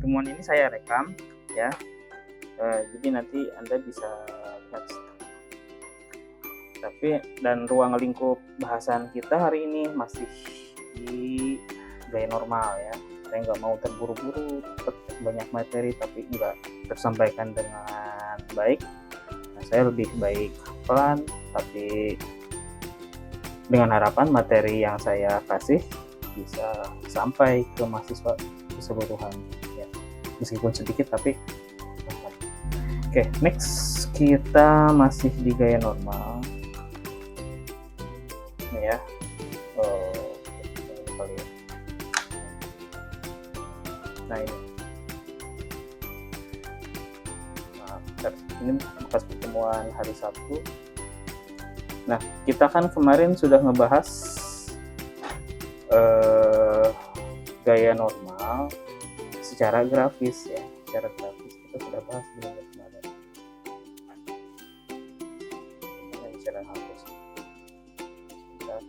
pertemuan ini saya rekam ya. Jadi nanti Anda bisa lihat. Dan ruang lingkup bahasan kita hari ini masih di gaya normal ya. Saya nggak mau terburu-buru banyak materi tapi nggak tersampaikan dengan baik. Nah, saya lebih baik pelan tapi dengan harapan materi yang saya kasih bisa sampai ke mahasiswa keseluruhan ya. Meskipun sedikit tapi oke, next kita masih di gaya normal ya. Nah ini bekas pertemuan hari Sabtu. Nah, kita kan kemarin sudah ngebahas gaya normal secara grafis ya. Secara grafis kita sudah bahas di minggu kemarin. Ini cara hapus. Bentar.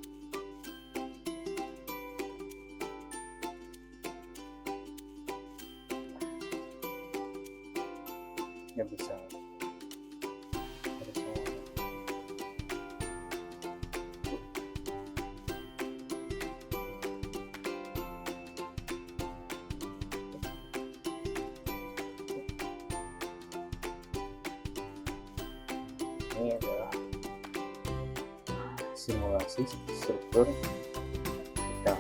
Ya bisa. Ini adalah simulasi struktur kita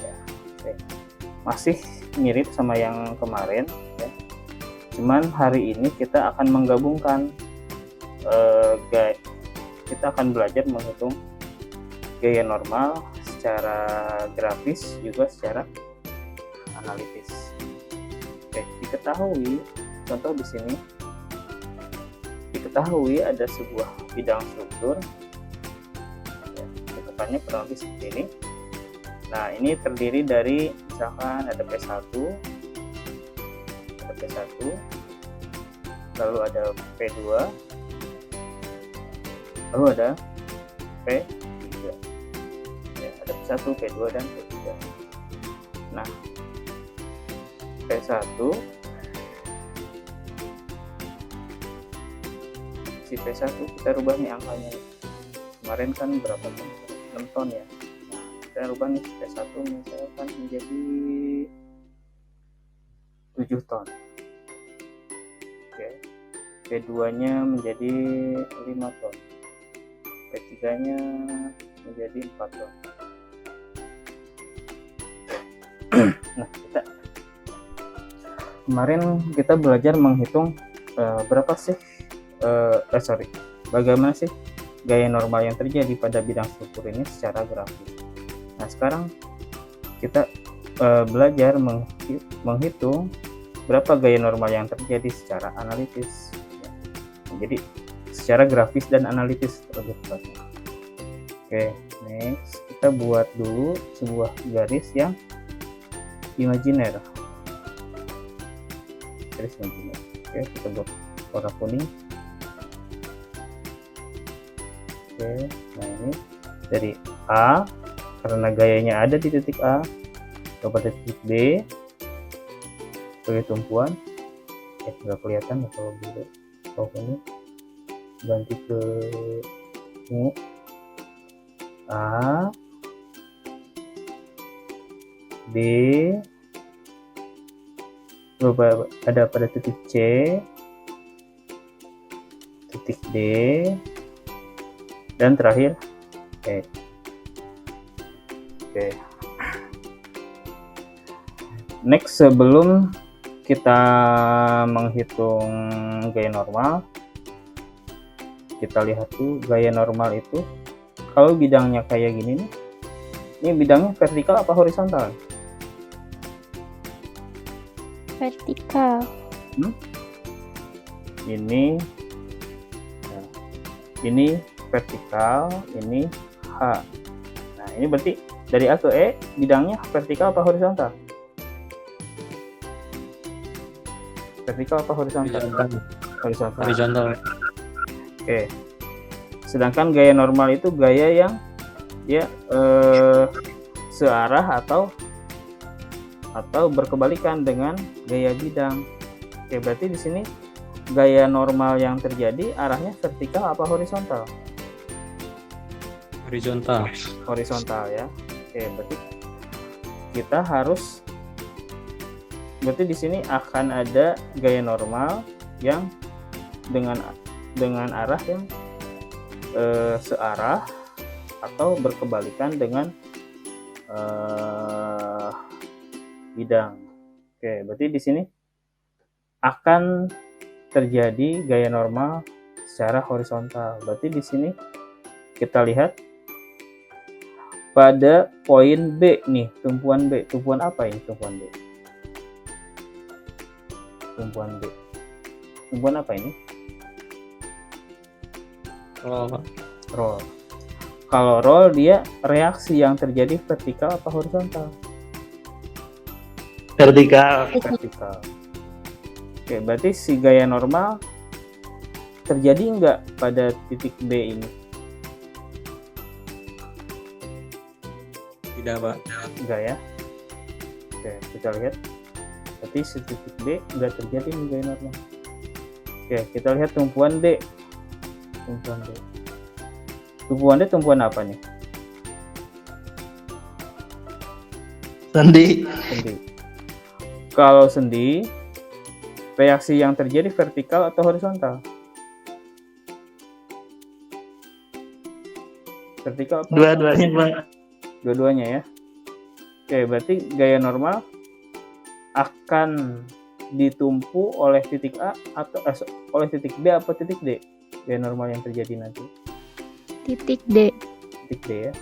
ya. Oke. Masih mirip sama yang kemarin ya. Cuman hari ini kita akan menggabungkan kita akan belajar menghitung gaya normal secara grafis juga secara analitis. Oke, diketahui contoh di sini diketahui ada sebuah bidang struktur ya, ketukannya kurang lebih seperti ini. Nah, ini terdiri dari misalkan ada P1 lalu ada P2 lalu ada P3 ya, ada P1, P2 dan P3. Nah, P1 si P1 kita rubah nih angkanya. Kemarin kan berapa ton? 6 ton ya. Nah, kita rubah nih P1 misalkan menjadi 7 ton. Oke. P2 nya menjadi 5 ton. P3 nya menjadi 4 ton. Nah, kemarin kita belajar menghitung berapa sih bagaimana sih gaya normal yang terjadi pada bidang struktur ini secara grafis. Nah, sekarang kita belajar menghitung berapa gaya normal yang terjadi secara analitis. Jadi secara grafis dan analitis lebih tepatnya. Oke, next kita buat dulu sebuah garis yang imajiner. Garis imajiner. Oke, kita buat warna kuning. Oke, nah ini dari A karena gayanya ada di titik A kepada titik B sebagai tumpuan. Nggak kelihatan ya kalau gitu. Kalau ini ganti ke ungu. A B ada pada titik C, titik D, dan terakhir E. Oke. Next, sebelum kita menghitung gaya normal, kita lihat tuh gaya normal itu kalau bidangnya kayak gini nih, ini bidangnya vertikal apa horizontal? Vertikal. Ini vertikal, ini H. Nah, ini berarti dari A ke E bidangnya vertikal apa horizontal? Vertikal apa horizontal? Horizontal. Oke. Sedangkan gaya normal itu gaya yang ya searah atau atau berkebalikan dengan gaya bidang. Oke, berarti di sini gaya normal yang terjadi arahnya vertikal apa horizontal? Horizontal. Horizontal ya. Oke, berarti kita harus, berarti di sini akan ada gaya normal yang dengan arah yang searah atau berkebalikan dengan bidang. Oke, berarti di sini akan terjadi gaya normal secara horizontal. Berarti di sini kita lihat pada poin B nih, tumpuan B. Tumpuan apa ini tumpuan B? Tumpuan B. Tumpuan apa ini? Roll. Kalau roll dia reaksi yang terjadi vertikal atau horizontal? Vertikal. Vertikal. Oke, berarti si gaya normal terjadi enggak pada titik B ini? Tidak, Pak. Enggak ya? Oke, kita lihat. Berarti si titik B enggak terjadi nih gaya normal. Oke, kita lihat tumpuan D. Tumpuan D. Tumpuan D tumpuan apa nih? Sendi. Sendi. Kalau sendi, reaksi yang terjadi vertikal atau horizontal? Vertikal atau Dua-duanya, Pak. dua-duanya ya. Oke, berarti gaya normal akan ditumpu oleh titik A atau oleh titik B apa titik D? Gaya normal yang terjadi nanti Titik D. titik D ya.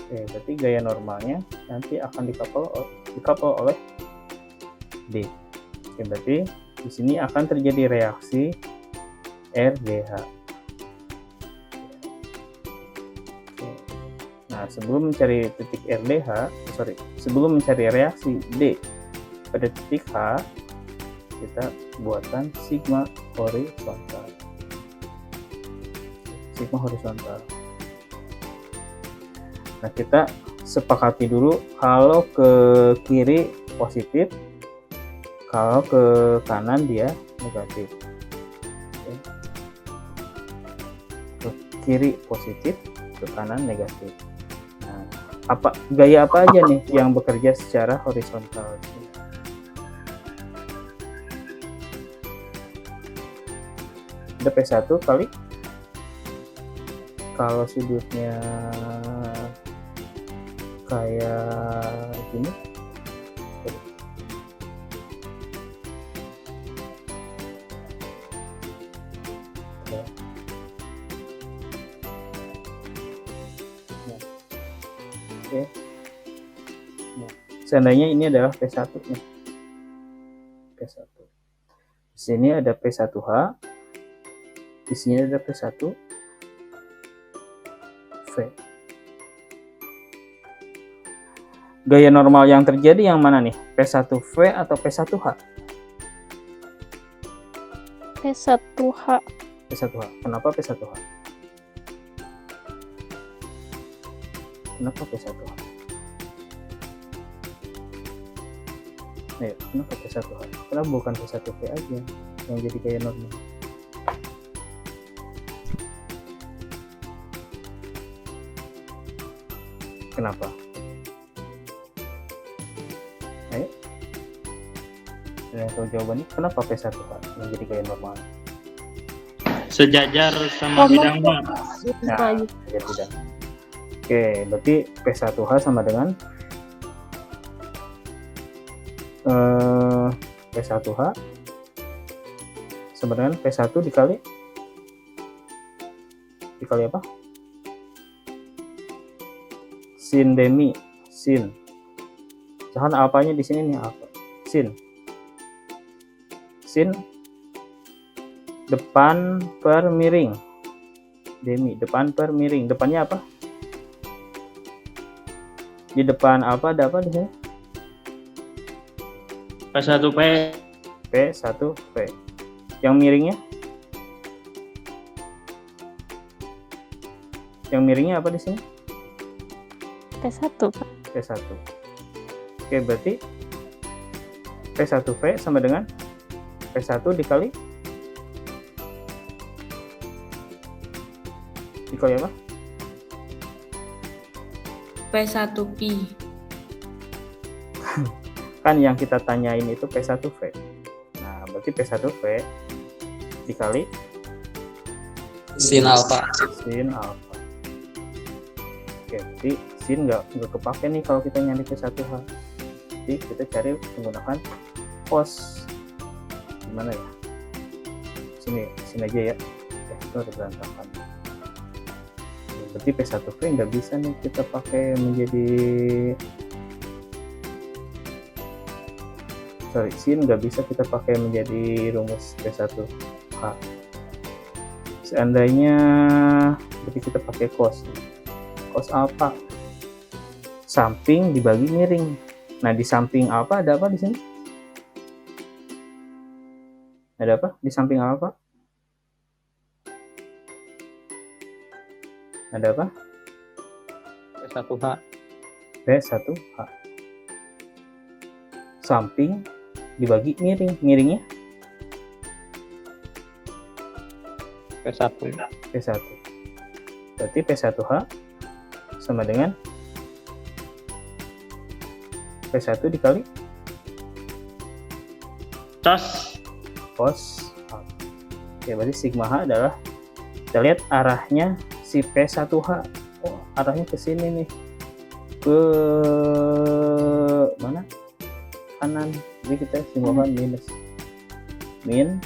Oke, berarti gaya normalnya nanti akan dikapal oleh D. Oke, berarti di sini akan terjadi reaksi RDH. Oke. Nah, sebelum mencari titik RDH, sebelum mencari reaksi D pada titik H, kita buatkan sigma horizontal. Sigma horizontal. Nah, kita sepakati dulu kalau ke kiri positif, kalau ke kanan dia negatif. Oke. Ke kiri positif, ke kanan negatif. Nah, gaya apa aja nih yang bekerja secara horizontal? Ada P1 kali, kalau sudutnya kayak gini, oke. Nah, seandainya ini adalah P1 nih. P1. Di sini ada P1H. Di sini ada P1 V. Gaya normal yang terjadi yang mana nih? P1V atau P1H? P1H. P1H. Kenapa P1H? Kenapa P1H? Ayo, kenapa P1H? Kenapa bukan P1V aja yang jadi gaya normal? Kenapa? Ayo. Yang tahu jawabannya, kenapa P1H yang jadi gaya normal? Sejajar sama bidang, Pak. Nah, ya tidak. Oke, berarti P1H sama dengan P1H sama dengan P1 dikali apa? Sin demi sin. Jangan apanya di sini nih apa? Sin. Sin depan per miring. Demi depan per miring. Depannya apa? Di depan apa ada apa di sini? P1P. P1V. Yang miringnya? Yang miringnya apa di sini? P1, Pak. P1. Oke, berarti P1V sama dengan P1 dikali apa? P1Pi. Kan yang kita tanyain itu P1V. Nah, berarti P1V dikali sin alfa. sin alfa. Oke, jadi sin nggak kepake nih kalau kita nyari P1H. Jadi kita cari menggunakan cos. Gimana ya? Sini aja ya. Itu ada berantakan. Berarti P1V nggak bisa nih kita pakai menjadi sin nggak bisa kita pakai menjadi rumus P1H. Seandainya berarti kita pakai cos alfa, samping dibagi miring. Nah, di samping alfa ada apa di sini? Ada apa di samping alfa? Ada apa? P1H. P1H. Samping dibagi miring. Miringnya P1. P1. Berarti P1H sama dengan P1 dikali Cos. cos alfa. Oke, berarti sigma H adalah, kita lihat arahnya si P1H. Oh, arahnya ke sini nih. Ke mana? Kanan. Jadi kita simbolkan minus. Min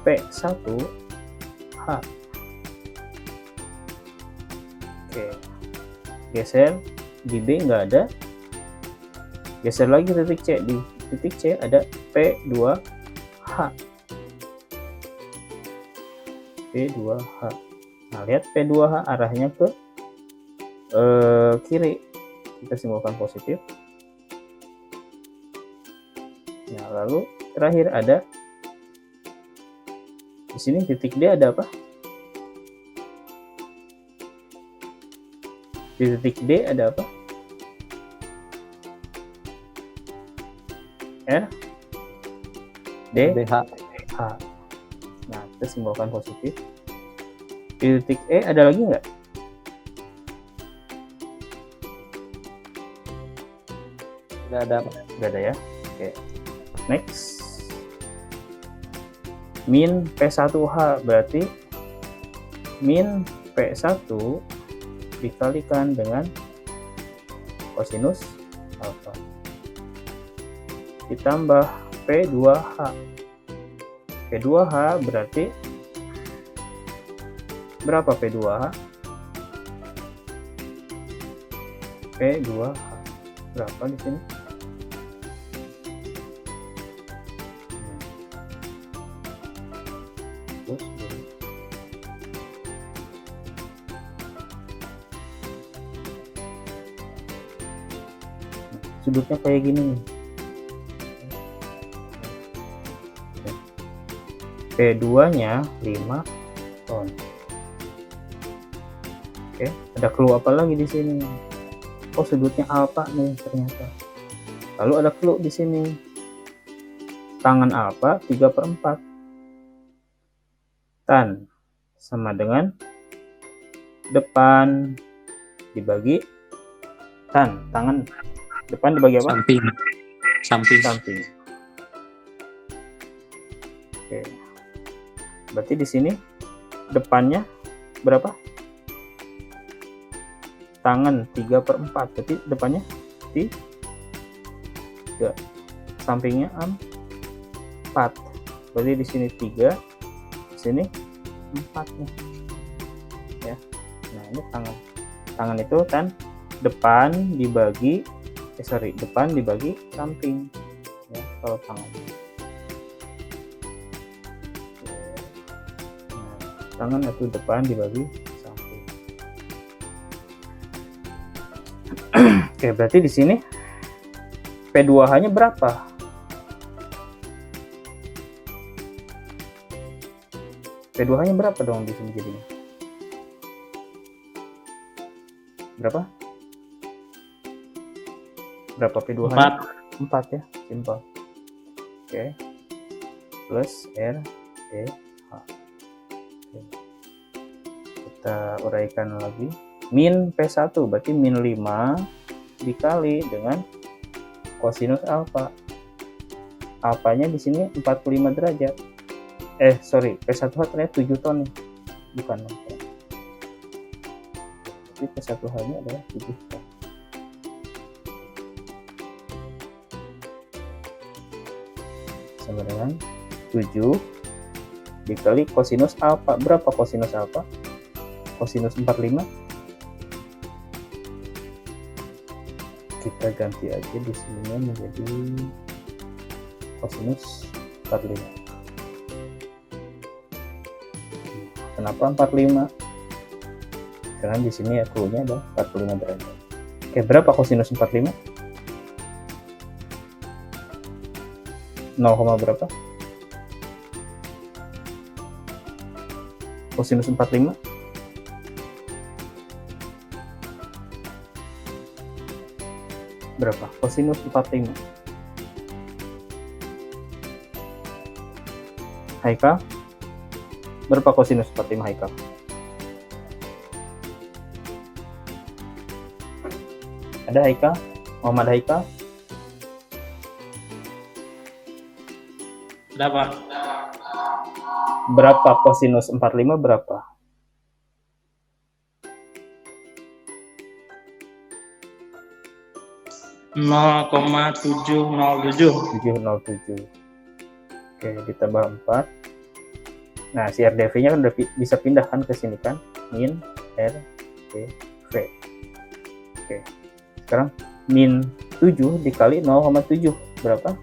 P1H. Oke. Geser di B nggak ada. Geser lagi titik C, di titik C ada P2H. P2H. Nah, lihat P2H arahnya ke kiri. Kita simbolkan positif. Nah, lalu terakhir ada di sini titik D ada apa? Di titik D ada apa? R D BH. H. Nah, kita simbolkan positif. Di titik E ada lagi nggak? Nggak ada. Nggak ada ya. Oke. Next. Min P1H berarti min P1 dikalikan dengan kosinus alfa ditambah P2H. P2H berarti berapa P2H? P2H berapa di sini? Terus sudutnya kayak gini. P2 nya 5 ton. Oke, ada clue apa lagi di sini? Oh, sudutnya alfa nih ternyata. Lalu ada clue di sini. Tangan alfa 3/4. Tan sama dengan depan dibagi tan. Tangan depan dibagi apa? Samping. Oke. Berarti di sini depannya berapa? Tangan 3/4. Berarti depannya 3. Sampingnya 4. Berarti di sini 3, di sini 4 nih. Ya. Nah, ini tangan. Tangan itu kan depan dibagi depan dibagi samping. Ya, kalau tangan. Tangan itu depan dibagi samping. Oke, berarti di sini P2H-nya berapa? P2H-nya berapa dong di sini jadinya? Berapa? Berapa P2H-nya? 4 ya, simpel. Oke. Plus R D H. Oke. Kita uraikan lagi. Min P1 berarti min 5 dikali dengan kosinus alfa. Alfanya di sini 45 derajat. P1H ternyata 7 ton nih. Bukan 6 ton. Jadi P1H-nya adalah 7 ton. Sama dengan 7 dikali kosinus alfa. Berapa kosinus alfa? Kosinus 45. Kita ganti aja di sini menjadi kosinus 45. Kenapa 45? Karena di sini akunya ada 45 derajat. Oke, berapa kosinus 45? 0, berapa? Kosinus 45? Berapa? Kosinus 45. Haikal? Berapa kosinus 45 Haikal? Ada Haikal? Muhammad Haikal? Berapa? Berapa kosinus 45 berapa? Nol koma 707. 707. Oke, ditambah 4. Nah, si RDV-nya kan udah bisa pindahkan ke sini kan? Min RDV. Oke. Sekarang min 7 dikali 0,7 berapa?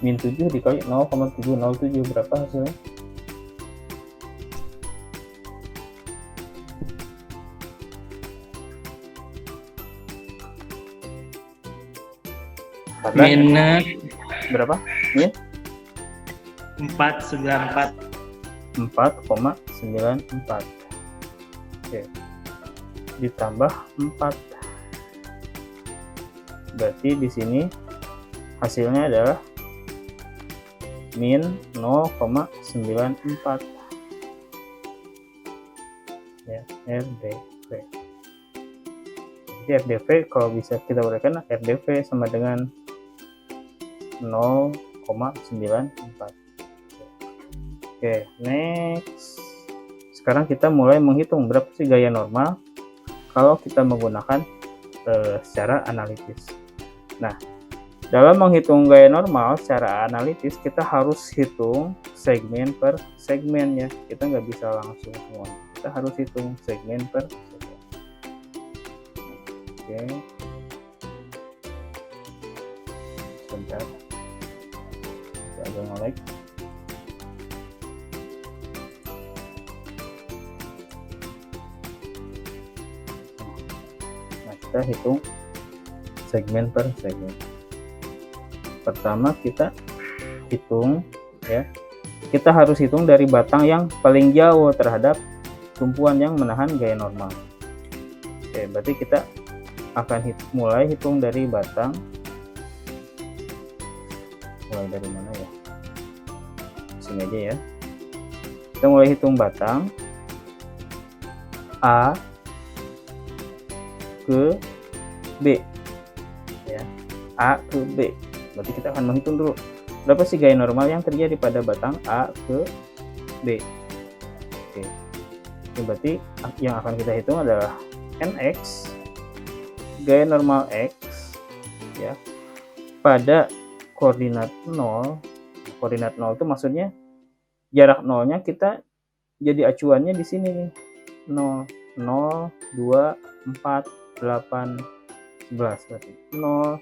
Min 7 dikali 0,707 berapa hasilnya? Minus Berapa? Min 494. 4,94. Oke. Ditambah 4. Berarti di sini hasilnya adalah min 0,94. Ya, RDV. Jadi RDV kalau bisa kita uraikan, RDV sama dengan 0,94. Oke, next. Sekarang kita mulai menghitung berapa sih gaya normal kalau kita menggunakan secara analitis. Nah, dalam menghitung gaya normal secara analitis, kita harus hitung segmen per segmen ya. Kita nggak bisa langsung semua. Kita harus hitung segmen per segmen. Oke. Sebentar. Kita agak nge-like. Nah, kita hitung segmen per segmen. Pertama kita hitung ya, kita harus hitung dari batang yang paling jauh terhadap tumpuan yang menahan gaya normal. Oke, berarti kita akan mulai hitung dari batang. Mulai dari mana ya? Sini aja ya. Kita mulai hitung batang A ke B ya, A ke B. Berarti kita akan menghitung dulu berapa sih gaya normal yang terjadi pada batang A ke B. Oke. Ini berarti yang akan kita hitung adalah NX, gaya normal X ya, pada koordinat 0. Koordinat 0 itu maksudnya jarak nolnya kita jadi acuannya di sini nih. 0, 0, 2, 4, 8, 11 berarti 0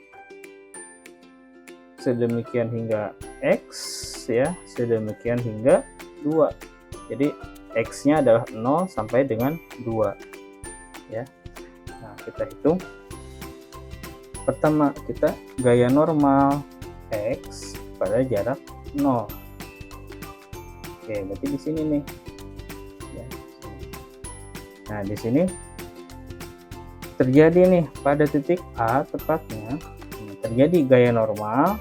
sedemikian hingga X ya, sedemikian hingga 2. Jadi X-nya adalah 0 sampai dengan 2 ya. Nah, kita hitung. Pertama, kita gaya normal X pada jarak 0. Oke, berarti di sini nih. Ya. Nah, di sini terjadi nih pada titik A tepatnya terjadi gaya normal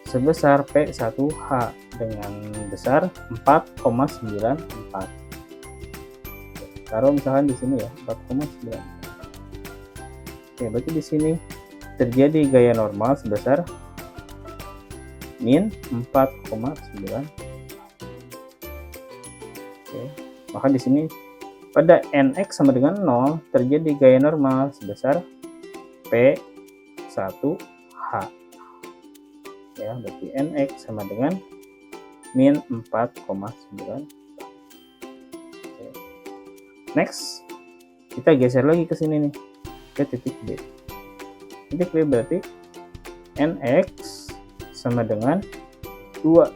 sebesar P1H dengan besar 4,94. Taruh misalkan di sini ya, 4,9. Oke, berarti di sini terjadi gaya normal sebesar min 4,9. Oke, maka di sini pada nx sama dengan 0 terjadi gaya normal sebesar P1H. Ya, berarti nx sama dengan min 4,9. Next, kita geser lagi ke sini nih, ke titik B. Titik B berarti nx sama dengan 2. Oke.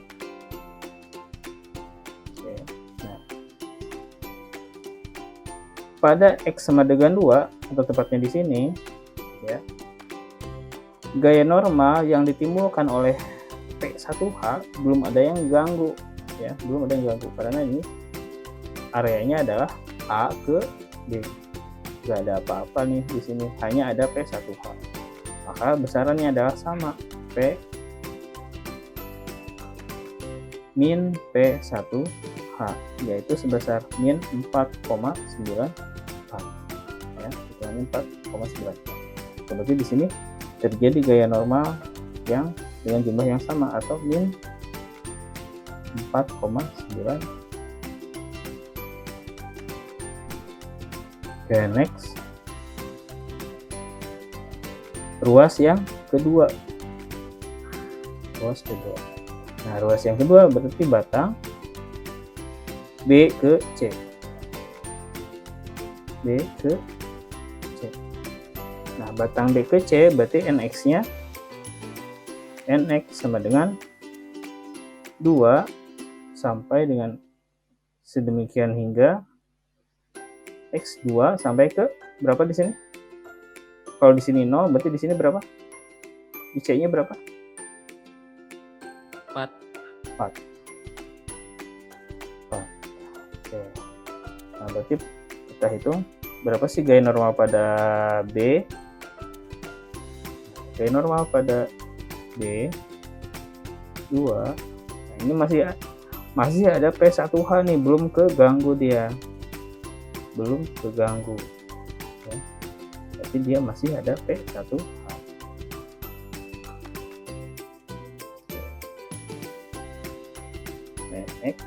Nah, pada x sama dengan 2 atau tepatnya di sini ya, gaya normal yang ditimbulkan oleh P1H belum ada yang ganggu ya, belum ada yang ganggu karena ini areanya adalah A ke B, nggak ada apa-apa nih di sini, hanya ada P1H, maka besarannya adalah sama, P min P1H, yaitu sebesar min 4,94 ya, hitungannya 4,9. Berarti di sini terjadi gaya normal yang dengan jumlah yang sama atau min 4,9. Oke, next, ruas yang kedua. Nah, ruas yang kedua berarti batang B ke C. B ke C. Nah, batang B ke C berarti nx-nya nx sama dengan 2 sampai dengan sedemikian hingga x2 sampai ke berapa di sini? Kalau di sini 0 berarti di sini berapa? Di C-nya berapa? 4. 4. Oke. Nah, berarti kita hitung berapa sih gaya normal pada B? Gaya normal pada B 2. Nah, ini masih ada P1H nih, belum keganggu dia. Belum keganggu. Ya. Tapi dia masih ada P1H. nx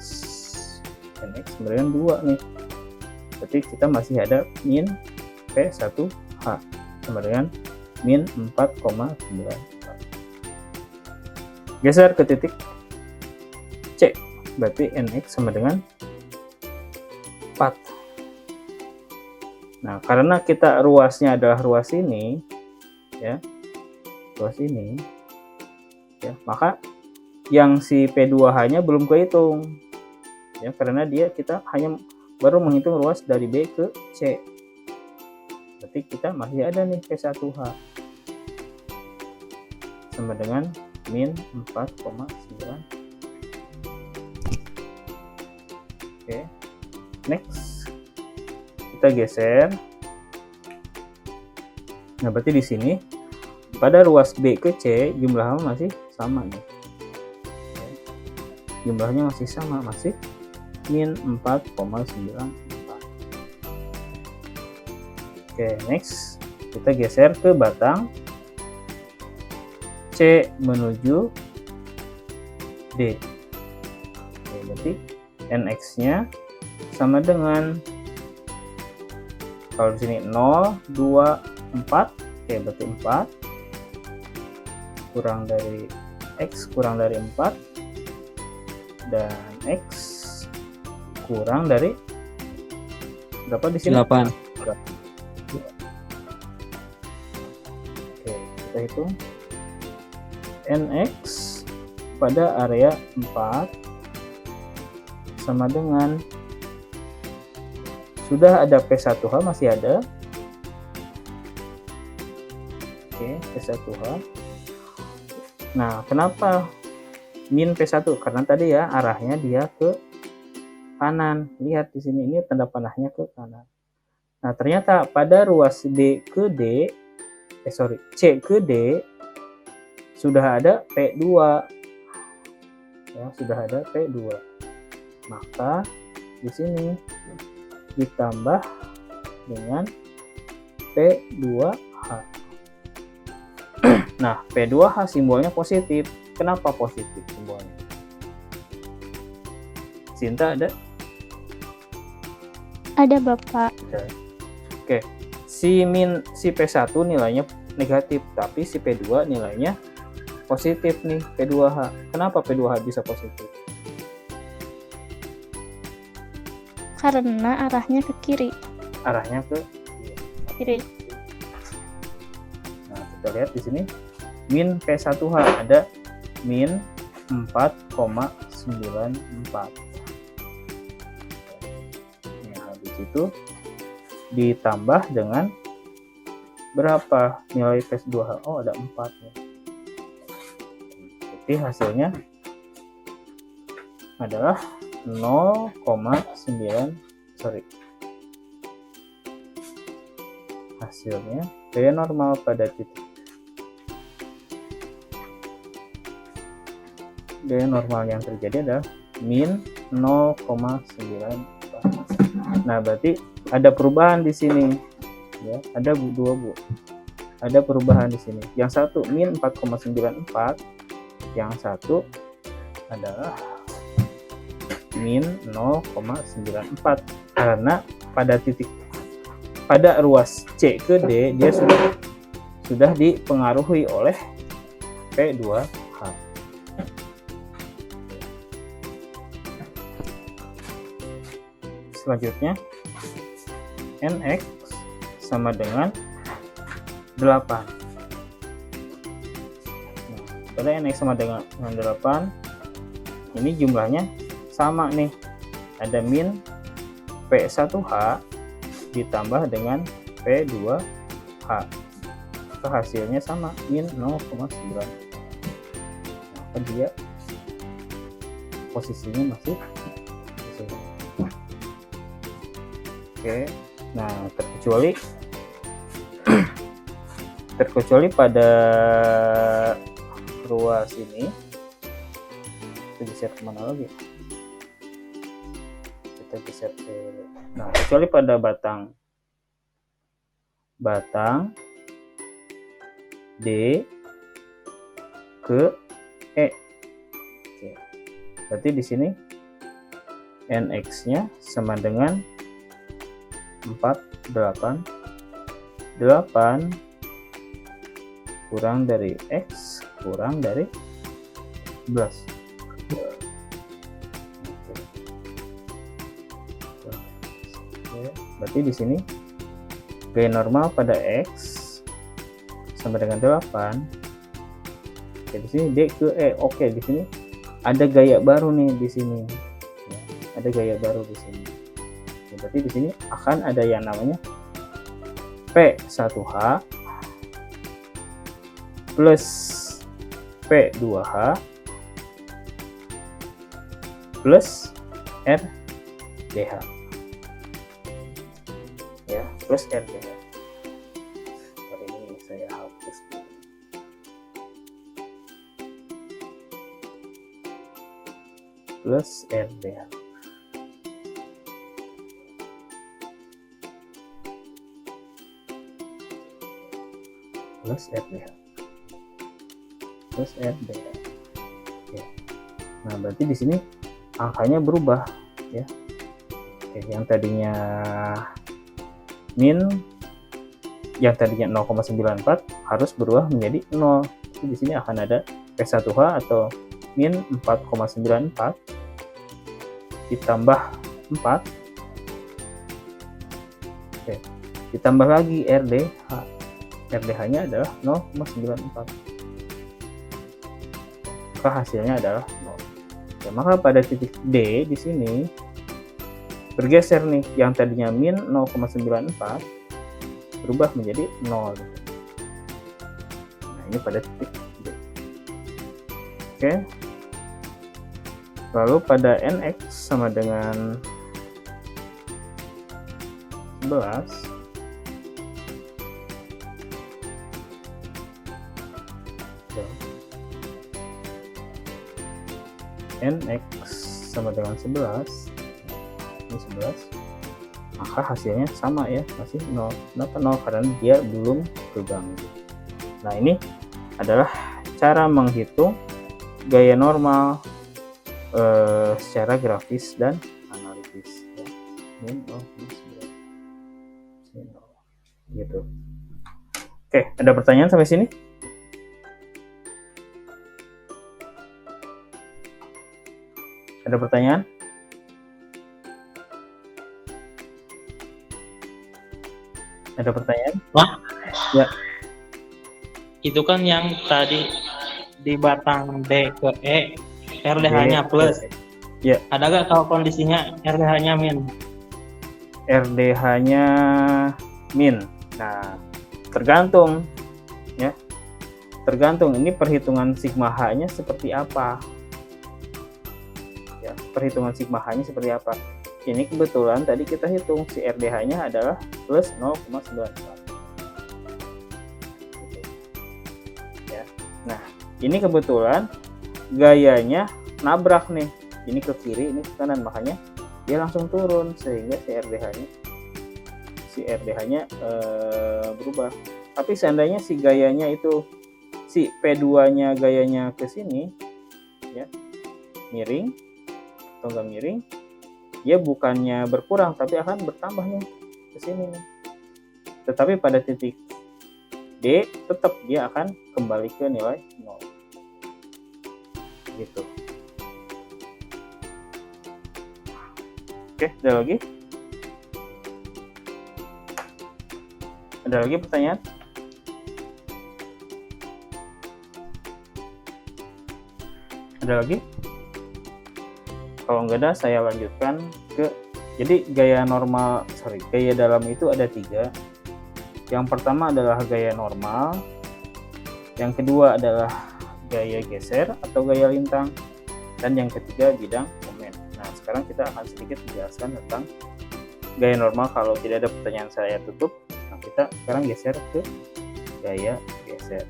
kemudian 2 nih, berarti kita masih ada min P1H sama dengan min 4,9. Geser ke titik C, berarti nx sama dengan 4. Nah, karena kita ruasnya adalah ruas ini ya, ruas ini ya, maka yang si P2H-nya belum kehitung ya, karena kita hanya baru menghitung ruas dari B ke C. Berarti kita masih ada nih P1H sama dengan min 4,9. Oke, next kita geser. Nah, berarti di sini pada ruas B ke C jumlahnya masih sama nih. Jumlahnya masih sama, masih min 4,94. Oke, next kita geser ke batang C menuju D. Oke, berarti nx-nya sama dengan, kalau di sini 0, 2, 4. Oke, berarti 4 kurang dari x kurang dari 4 dan x kurang dari berapa di sini? 8. Oke, kita hitung nx pada area 4 sama dengan, sudah ada P1H, masih ada. Oke, P1H. Nah, kenapa min P1? Karena tadi ya arahnya dia ke kanan. Lihat di sini, ini tanda panahnya ke kanan. Nah, ternyata pada ruas C ke D sudah ada P2. Ya, sudah ada P2. Maka di sini ditambah dengan P2H. Nah, P2H simbolnya positif. Kenapa positif simbolnya? Sinta ada? Ada Bapak. Oke. Si P1 nilainya negatif, tapi si P2 nilainya positif nih, P2H. Kenapa P2H bisa positif? Karena arahnya ke kiri. Arahnya ke Kiri. Nah, kita lihat di sini min P1H ada min 4,94. Nah, habis itu ditambah dengan berapa nilai P2H? Oh, ada 4 ya. Jadi hasilnya adalah 0,9 hasilnya P normal pada titik D normal yang terjadi adalah min 0,9. Nah, berarti ada perubahan di sini ya, ada dua ada perubahan di sini. Yang satu min 4,94, yang satu adalah min 0,94 karena pada ruas C ke D dia sudah dipengaruhi oleh P2H. Selanjutnya NX sama dengan 8. Nah, pada NX sama dengan 8 ini jumlahnya sama nih, ada min P1H ditambah dengan P2H, hasilnya sama min 0,9. Maka dia posisinya masih di sini. Oke, nah terkecuali pada ruas ini, kita geser kemana lagi? Kita geser ke, nah kecuali pada batang D ke E. Oke. Berarti di sini NX-nya sama dengan 8 kurang dari X kurang dari 11. Berarti di sini gaya normal pada X sama dengan 8. Oke, di sini D ke E. Oke, di sini ada gaya baru nih di sini. Ya, ada gaya baru di sini. Oke, berarti di sini akan ada yang namanya P1H plus P2H plus RDH. Ya, plus RDH. Kali ini saya hapus. Plus RDH. Plus RDH. Plus RDH. Oke. Nah, berarti di sini angkanya berubah ya. Oke, yang tadinya min, yang tadinya 0,94 harus berubah menjadi 0. Jadi di sini akan ada P1H atau min 4,94 ditambah 4. Oke. Ditambah lagi RDH. RDH-nya adalah 0,94. Maka hasilnya adalah 0. Ya, maka pada titik D di sini bergeser nih, yang tadinya min 0,94 berubah menjadi 0. Nah, ini pada titik D. Oke. Lalu pada NX sama dengan 11. nx sama dengan 11, ini 11, maka hasilnya sama ya, masih 0. Kenapa 0? Karena dia belum keganggu. Nah, ini adalah cara menghitung gaya normal secara grafis dan analitis ya. Min gitu. Oke, ada pertanyaan sampai sini? Ada pertanyaan? Ada pertanyaan? Ya. Itu kan yang tadi di batang D ke E, RDH-nya plus. Ya. Ada nggak kalau kondisinya RDH-nya min? RDH-nya min. Nah, tergantung ya. Tergantung ini perhitungan sigma H-nya seperti apa. Ya, perhitungan sigma H-nya seperti apa. Ini kebetulan tadi kita hitung si RDH-nya adalah plus 0,94. Ya. Nah, ini kebetulan gayanya nabrak nih. Ini ke kiri, ini ke kanan, makanya dia langsung turun sehingga si RDH-nya berubah. Tapi seandainya si gayanya itu si P2-nya gayanya ke sini ya, miring atau enggak miring, dia bukannya berkurang tapi akan bertambah nih ke sini nih. Tetapi pada titik D tetap dia akan kembali ke nilai 0. Gitu. Oke, ada lagi? Ada lagi pertanyaan? Ada lagi? Kalau enggak ada, saya lanjutkan ke, jadi gaya dalam itu ada 3. Yang pertama adalah gaya normal, yang kedua adalah gaya geser atau gaya lintang, dan yang ketiga bidang momen. Nah, sekarang kita akan sedikit menjelaskan tentang gaya normal. Kalau tidak ada pertanyaan saya tutup. Nah, kita sekarang geser ke gaya geser.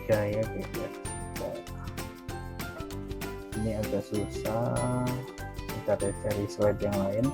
Gaya geser. Ini agak susah, kita cari slide yang lain.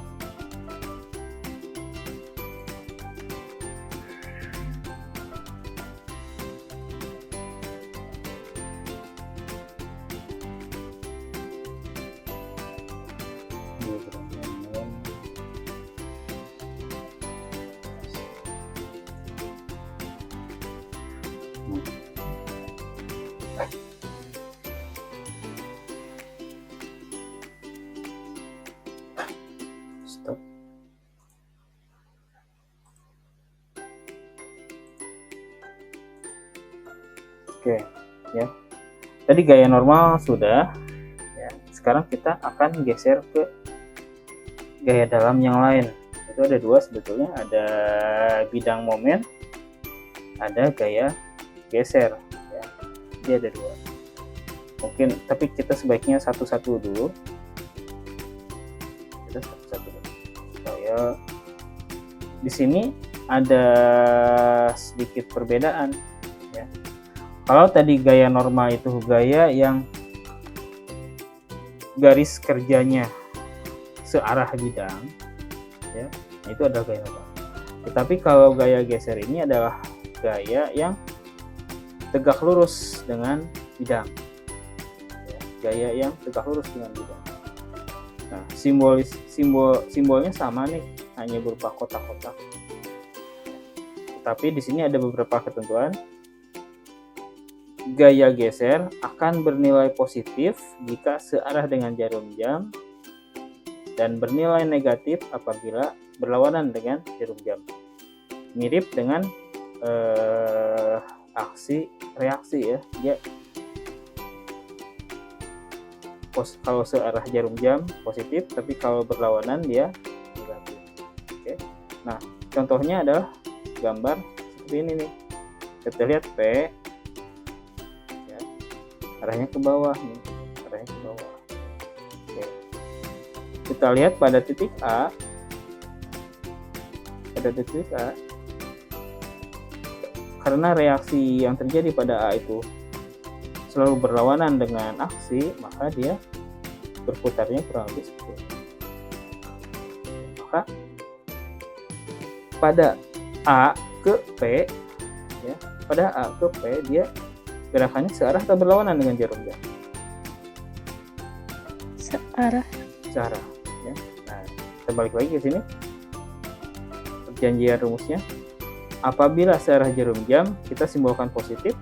Stop. Oke, ya. Tadi gaya normal sudah. Ya. Sekarang kita akan geser ke gaya dalam yang lain. Itu ada 2 sebetulnya, ada bidang momen, ada gaya geser. Ya. Jadi ada 2. Mungkin, tapi kita sebaiknya satu-satu dulu. Kita satu-satu dulu. Supaya di sini ada sedikit perbedaan. Ya. Kalau tadi gaya normal itu gaya yang garis kerjanya searah bidang, ya, itu adalah gaya normal. Tetapi kalau gaya geser ini adalah gaya yang tegak lurus dengan bidang, ya, gaya yang tegak lurus dengan bidang. Nah, simbolnya sama nih, hanya berupa kotak-kotak. Tapi di sini ada beberapa ketentuan. Gaya geser akan bernilai positif jika searah dengan jarum jam dan bernilai negatif apabila berlawanan dengan jarum jam. Mirip dengan aksi reaksi ya. Dia kalau searah jarum jam positif, tapi kalau berlawanan dia negatif. Oke. Nah, contohnya adalah gambar seperti ini nih. Kita lihat P arahnya ke bawah nih, arahnya ke bawah. Oke. Kita lihat pada titik A, karena reaksi yang terjadi pada A itu selalu berlawanan dengan aksi, maka dia berputarnya kurang lebih seperti ini. Maka pada A ke P, ya, pada A ke P dia gerakannya searah atau berlawanan dengan jarum jam? Searah. Searah, ya. Nah, kita balik lagi ke sini. Perjanjian rumusnya, apabila searah jarum jam kita simbolkan positif,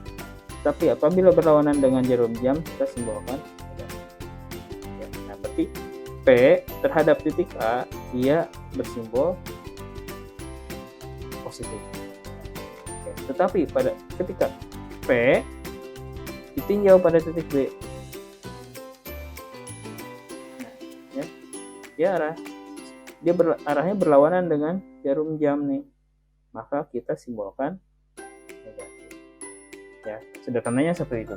tapi apabila berlawanan dengan jarum jam kita simbolkan negatif. Ya, nah, berarti P terhadap titik A dia bersimbol positif. Oke, tetapi ketika P ditinjau pada titik B, nah, ya, arahnya berlawanan dengan jarum jam nih, maka kita simbolkan negatif. Ya, sederhananya seperti itu.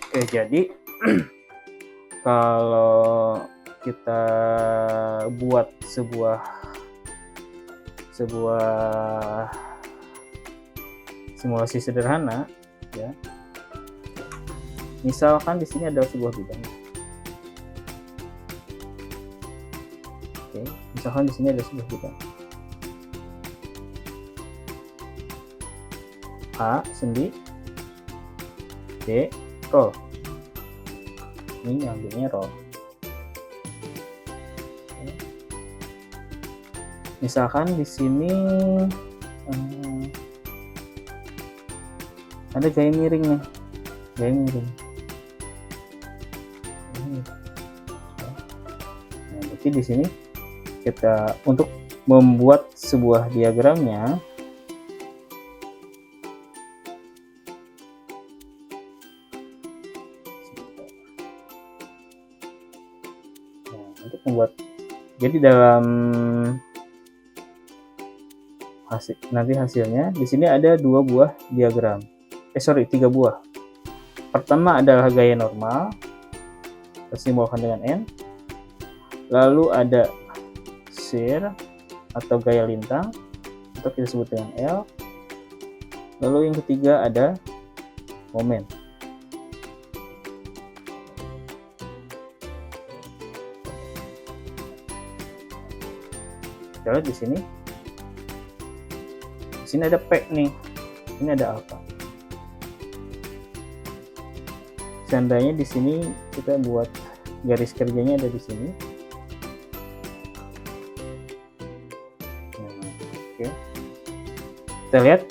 Oke, jadi kalau kita buat sebuah simulasi sederhana, ya, misalkan di sini ada sebuah bidang. Oke, misalkan di sini ada sebuah bidang. A sendi, B roll. Ini ambilnya roll. Oke. Misalkan di sini ada gaya miring nih, gaya miring. Nah, berarti di sini kita untuk membuat sebuah diagramnya, untuk membuat, jadi dalam nanti hasilnya di sini ada 2 buah diagram, 3 buah. Pertama adalah gaya normal, disimbolkan dengan N. Lalu ada shear atau gaya lintang, atau kita sebut dengan L. Lalu yang ketiga ada momen. Kita lihat di sini. Di sini ada P nih. Ini ada alfa. Seandainya di sini kita buat garis kerjanya ada di sini. Oke. Kita lihat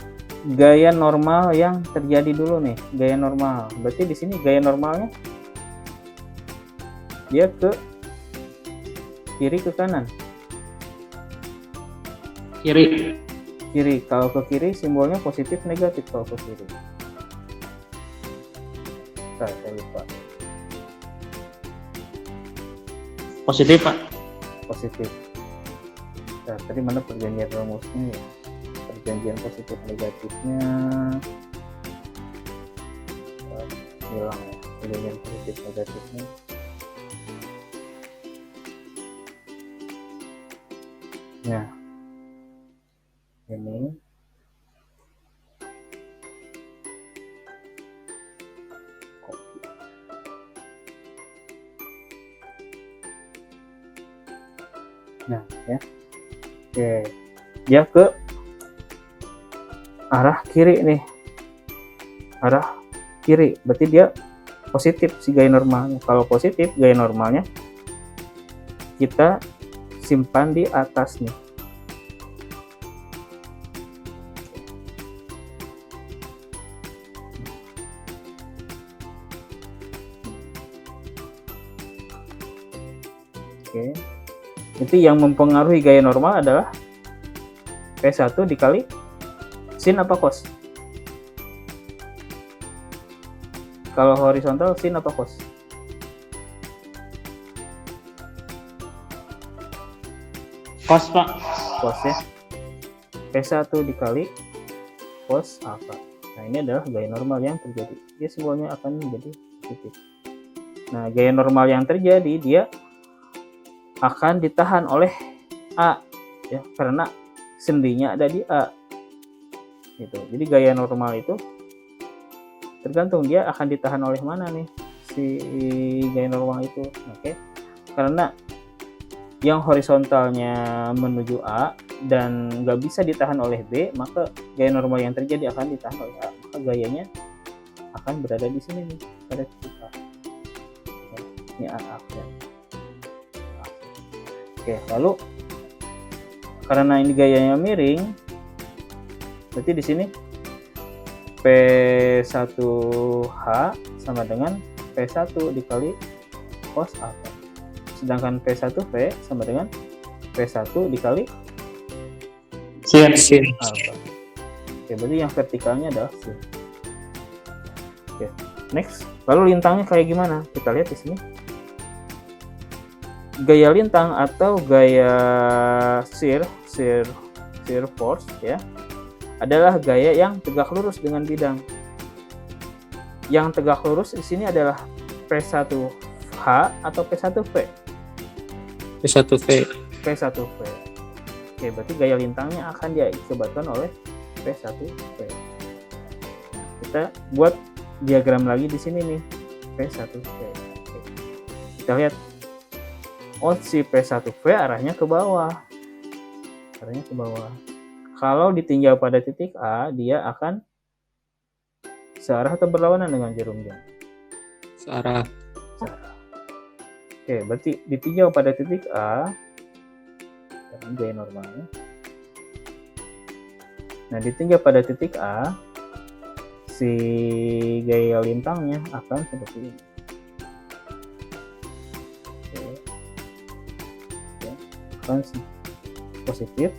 gaya normal yang terjadi dulu nih, gaya normal. Berarti di sini gaya normalnya dia ke kiri ke kanan. Kiri. Kiri. Kalau ke kiri simbolnya positif negatif kalau ke kiri. Saya lupa. Positif, Pak. Positif. Nah, tadi mana perjanjian rumusnya ya? Perjanjian positif negatifnya hilang ya. Perjanjian positif negatifnya. Nah, ini copy. Nah, ya. Oke. Dia ke arah kiri nih. Arah kiri. Berarti dia positif si gaya normalnya. Kalau positif gaya normalnya kita simpan di atas nih. Oke. Itu yang mempengaruhi gaya normal adalah P1 dikali sin apa cos? Kalau horizontal sin apa cos? Kos, Pak. Cos ya. P1 dikali cos alfa. Nah, ini adalah gaya normal yang terjadi. Dia simbolnya akan menjadi positif. Nah, gaya normal yang terjadi dia akan ditahan oleh A ya, karena sendinya ada di A. Gitu. Jadi gaya normal itu tergantung dia akan ditahan oleh mana nih si gaya normal itu. Oke, karena yang horizontalnya menuju A dan nggak bisa ditahan oleh B, maka gaya normal yang terjadi akan ditahan oleh A, maka gayanya akan berada di sini nih, pada titik A. Ini A. Oke, lalu karena ini gayanya miring, berarti di sini P1H sama dengan P1 dikali cos alpha. Sedangkan P1V sama dengan P1 dikali Sin. alpha. Oke, berarti yang vertikalnya adalah sin. Oke, next. Lalu lintangnya kayak gimana? Kita lihat di sini. Gaya lintang atau gaya shear force ya adalah gaya yang tegak lurus dengan bidang. Yang tegak lurus di sini adalah P1H atau P1V. P1V. P1V. Oke, berarti gaya lintangnya akan diakibatkan oleh P1V. Kita buat diagram lagi di sini nih, P1V. Oke. Kita lihat, oh si P1V arahnya ke bawah. Kalau ditinjau pada titik A, dia akan searah atau berlawanan dengan jarum jam? Searah. Oke, berarti ditinjau pada titik A, dengan gaya normalnya. Nah, ditinjau pada titik A, si gaya lintangnya akan seperti ini. Akan positif.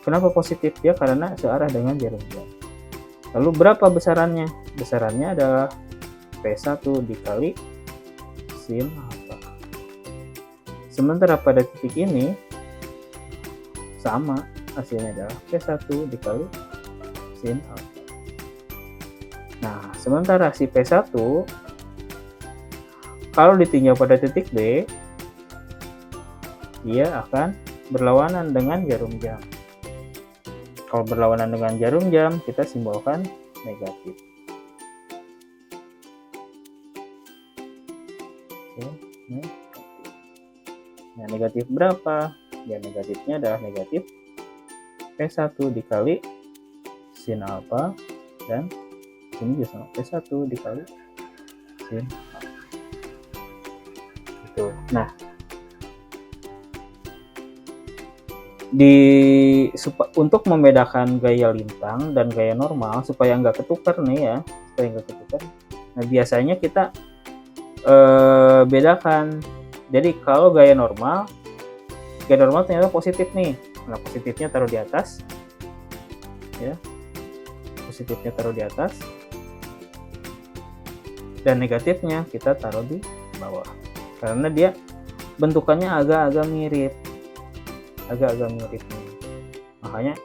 Kenapa positif? Ya karena searah dengan jarum jam. Lalu berapa besarannya? Besarannya adalah P1 dikali sin alpha. Sementara pada titik ini sama, hasilnya adalah P1 dikali sin alpha. Nah, sementara si P1 kalau ditinjau pada titik B, dia akan berlawanan dengan jarum jam. Kalau berlawanan dengan jarum jam, kita simbolkan negatif. Oke, negatif. Nah, negatif berapa? Ya, negatifnya adalah negatif P1 dikali sin alpha, dan ini juga sama, P1 dikali sin alpha. Gitu. Nah, untuk membedakan gaya lintang dan gaya normal supaya nggak ketukar nih ya, nah biasanya kita bedakan. Jadi kalau gaya normal ternyata positif nih, nah positifnya taruh di atas ya, dan negatifnya kita taruh di bawah, karena dia bentukannya agak-agak mirip nih. Makanya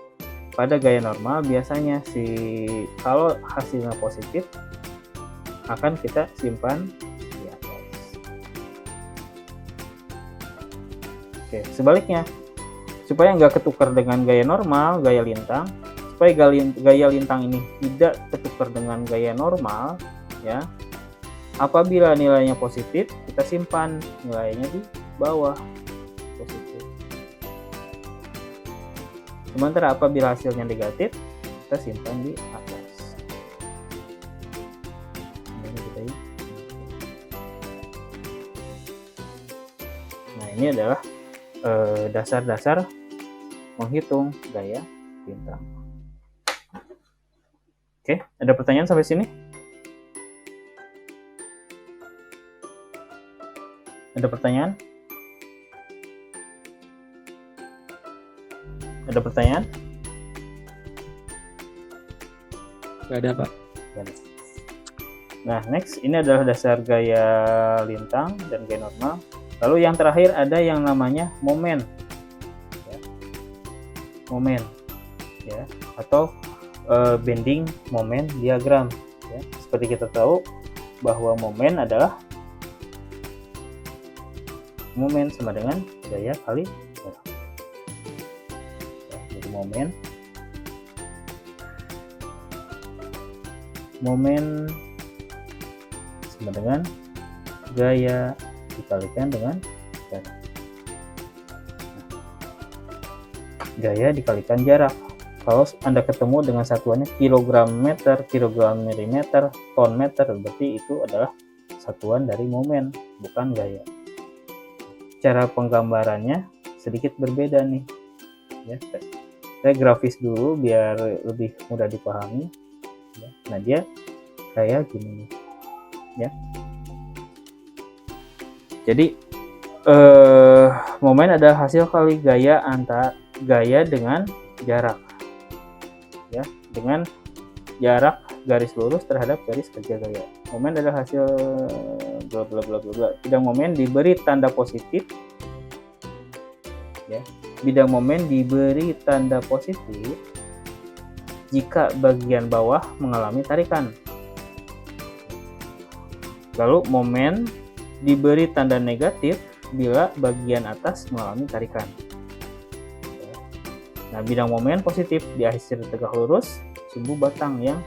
pada gaya normal biasanya kalau hasilnya positif akan kita simpan di atas. Oke, sebaliknya supaya nggak ketukar dengan gaya normal, gaya lintang, supaya gaya lintang ini tidak ketukar dengan gaya normal ya, apabila nilainya positif kita simpan nilainya di bawah positif. Sementara apabila hasilnya negatif, kita simpan di atas. Nah, ini adalah dasar-dasar menghitung gaya lintang. Oke, ada pertanyaan sampai sini? Ada pertanyaan? Ada pertanyaan? Gak ada, Pak. Nah, next, ini adalah dasar gaya lintang dan gaya normal. Lalu yang terakhir ada yang namanya momen. Ya. Momen. Ya. Atau bending momen diagram. Ya. Seperti kita tahu bahwa momen adalah momen sama dengan gaya kali jarak. Momen momen sama dengan gaya dikalikan dengan jarak. Gaya dikalikan jarak. Kalau Anda ketemu dengan satuannya kilogram meter, kilogram milimeter, ton meter, berarti itu adalah satuan dari momen, bukan gaya. Cara penggambarannya sedikit berbeda nih. Ya, saya grafis dulu biar lebih mudah dipahami. Ya, nah dia kayak gini nih. Ya. Jadi momen adalah hasil kali gaya antara gaya dengan jarak. Ya, dengan jarak garis lurus terhadap garis kerja gaya. Momen adalah hasil bla bla bla bla bla. Bidang momen diberi tanda positif. Ya. Bidang momen diberi tanda positif jika bagian bawah mengalami tarikan. Lalu momen diberi tanda negatif bila bagian atas mengalami tarikan. Nah, bidang momen positif di akhir tegak lurus sumbu batang yang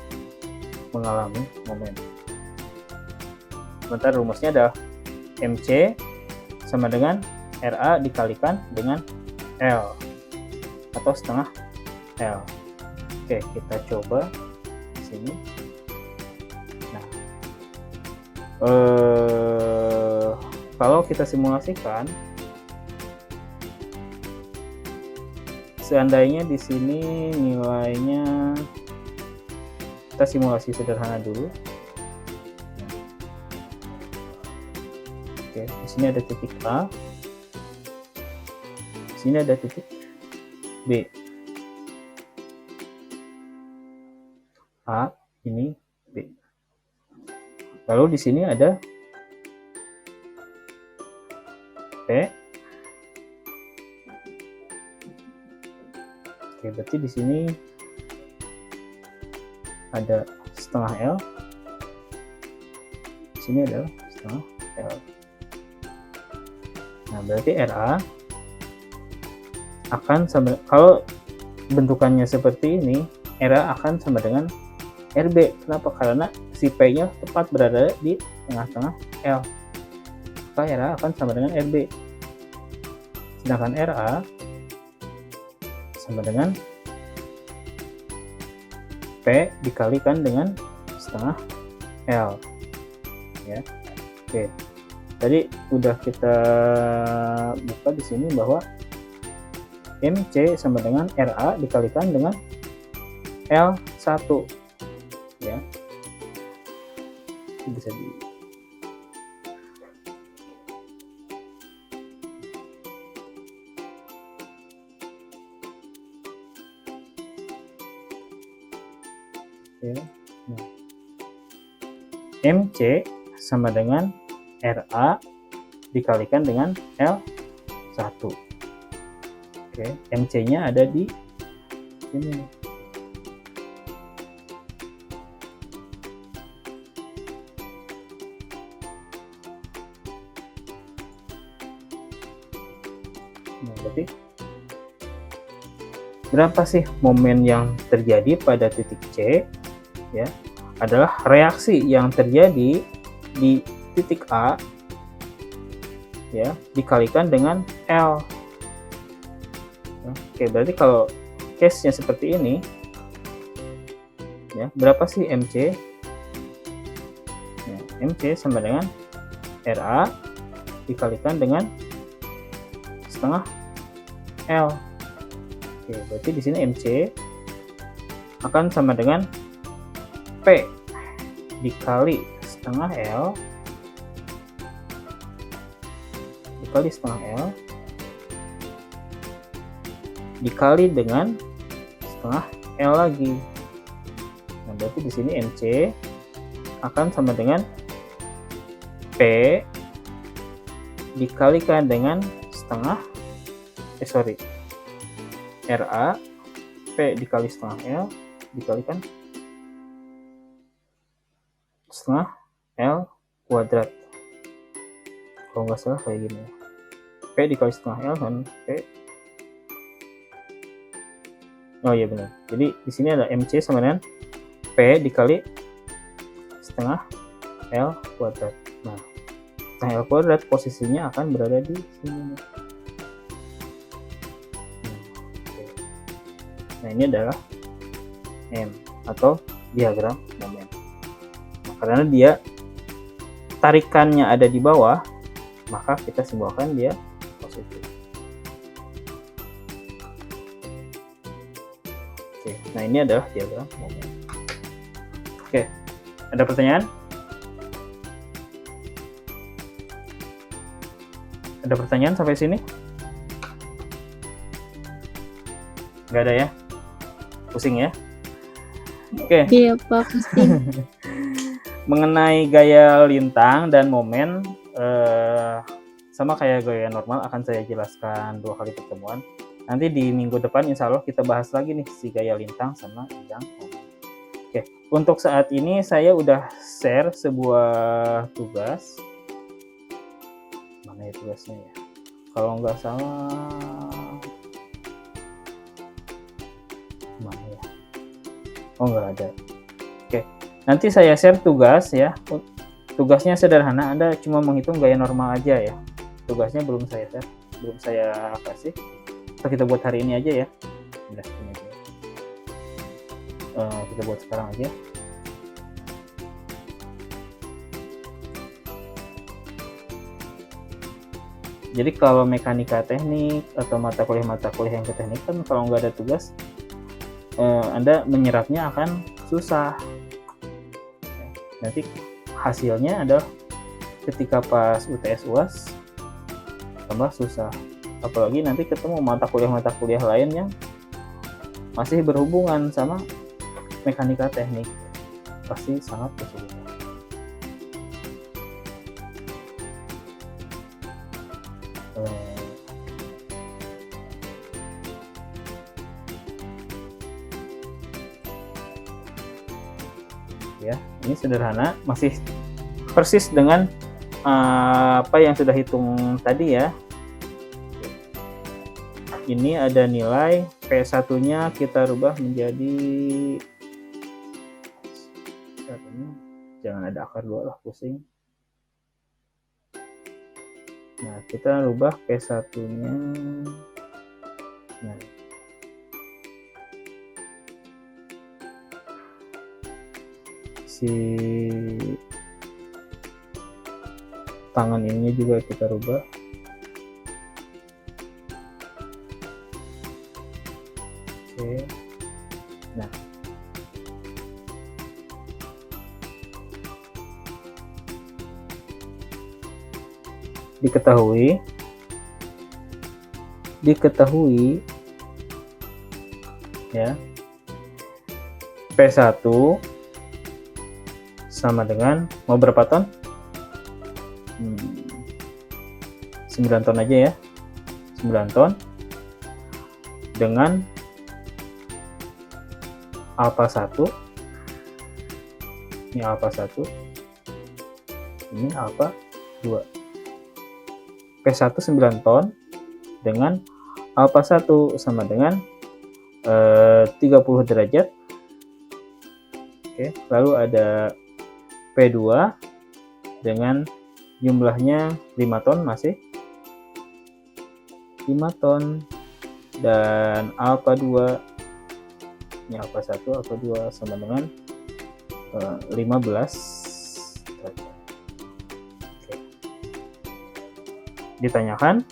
mengalami momen. Sementara rumusnya adalah MC sama dengan RA dikalikan dengan L atau setengah L. Oke, kita coba di sini. Nah, kalau kita simulasikan, seandainya di sini nilainya, kita simulasi sederhana dulu. Oke, di sini ada titik A, di sini ada titik B. A, ini B. Lalu di sini ada P. Oke, berarti di sini ada setengah L. Di sini adalah setengah L. Nah, berarti RA akan sama, kalau bentukannya seperti ini, RA akan sama dengan RB. Kenapa? Karena si P-nya tepat berada di tengah-tengah L. Maka RA akan sama dengan RB. Sedangkan RA sama dengan P dikalikan dengan setengah L. Ya. Oke. Tadi udah kita buka di sini bahwa MC sama dengan RA dikalikan dengan L1. Ya. Itu bisa di ya. Nah. MC sama dengan RA dikalikan dengan L1. Oke, MC-nya ada di sini. Nah, berarti berapa sih momen yang terjadi pada titik C? Ya, adalah reaksi yang terjadi di titik A, ya, dikalikan dengan L. Oke, berarti kalau case-nya seperti ini, ya, berapa sih MC? Ya, MC sama dengan RA dikalikan dengan setengah L. Oke, berarti di sini MC akan sama dengan P dikali setengah L dikali setengah L dikali dengan setengah L lagi. Nah, berarti di sini MC akan sama dengan P dikalikan dengan setengah RA P dikali setengah L dikalikan setengah L kuadrat. Kalau nggak salah kayak gini, P dikali setengah L kan P. Oh iya benar. Jadi di sini ada MC sama dengan P dikali setengah L kuadrat. Nah, setengah L kuadrat posisinya akan berada di sini. Nah, ini adalah M atau diagram momen. Nah, karena dia tarikannya ada di bawah, maka kita simbolkan dia positif. Oke, nah ini adalah diagram momen. Oke, ada pertanyaan? Ada pertanyaan sampai sini? Nggak ada ya? Pusing ya? Oke. Iya Pak, pasti. Mengenai gaya lintang dan momen, sama kayak gaya normal akan saya jelaskan 2 kali pertemuan. Nanti di minggu depan insya Allah kita bahas lagi nih si gaya lintang sama bidang momen. Oke, untuk saat ini saya udah share sebuah tugas. Mana ya tugasnya ya? Kalau nggak salah, mana ya? Oh, nggak ada. Oke, nanti saya share tugas ya. Tugasnya sederhana, Anda cuma menghitung gaya normal aja ya. Tugasnya belum saya share, belum saya kasih. Atau kita buat hari ini aja ya. Udah, ini aja. Kita buat sekarang aja. Jadi kalau mekanika teknik atau mata kuliah yang ke teknik kan kalau nggak ada tugas, Anda menyerapnya akan susah. Nanti hasilnya adalah ketika pas UTS UAS tambah susah. Apalagi nanti ketemu mata kuliah lain yang masih berhubungan sama mekanika teknik, pasti sangat kesulitan. Ya, ini sederhana, masih persis dengan apa yang sudah hitung tadi ya. Ini ada nilai P1-nya kita rubah menjadi, jangan ada akar 2 lah, pusing. Nah, kita rubah P1-nya. Nah, si tangan ini juga kita rubah. Oke. Nah, diketahui ya, P1 sama dengan mau berapa ton? 9 ton aja ya. 9 ton dengan alpha 1. Ini alpha 1. Ini alpha 2. P1 9 ton dengan alpha 1 sama dengan 30 derajat. Oke, lalu ada P2 dengan jumlahnya 5 ton, masih 5 ton, dan alpha 2, ini alpha 1, alpha 2 sama dengan 15 derajat. Oke. Ditanyakan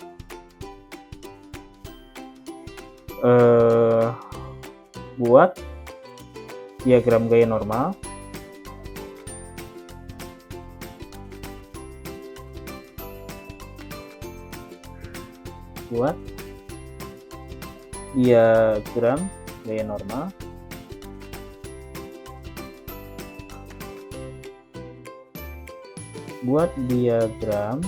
buat diagram gaya normal. Buat diagram gaya normal. Buat diagram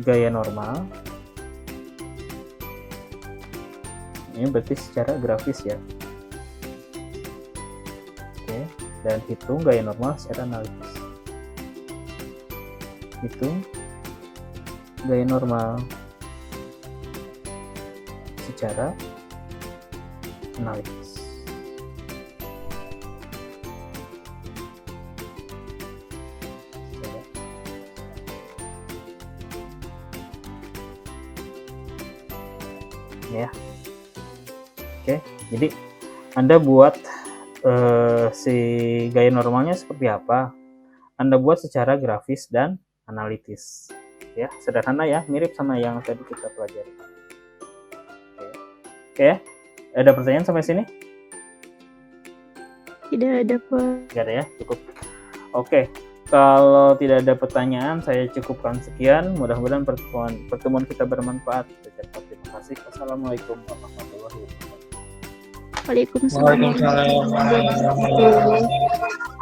gaya normal. Ini berarti secara grafis ya. Oke, dan hitung gaya normal secara analitis. Hitung gaya normal secara analitis. ya. Oke, jadi Anda buat si gaya normalnya seperti apa? Anda buat secara grafis dan analitis. Ya, sederhana ya, mirip sama yang tadi kita pelajari. Oke. Ada pertanyaan sampai sini? Tidak ada, Pak. Tidak ada ya, cukup. Oke. Kalau tidak ada pertanyaan, saya cukupkan sekian. Mudah-mudahan pertemuan kita bermanfaat. Terima kasih. Wassalamualaikum warahmatullahi wabarakatuh. Waalaikumsalam. Waalaikumsalam.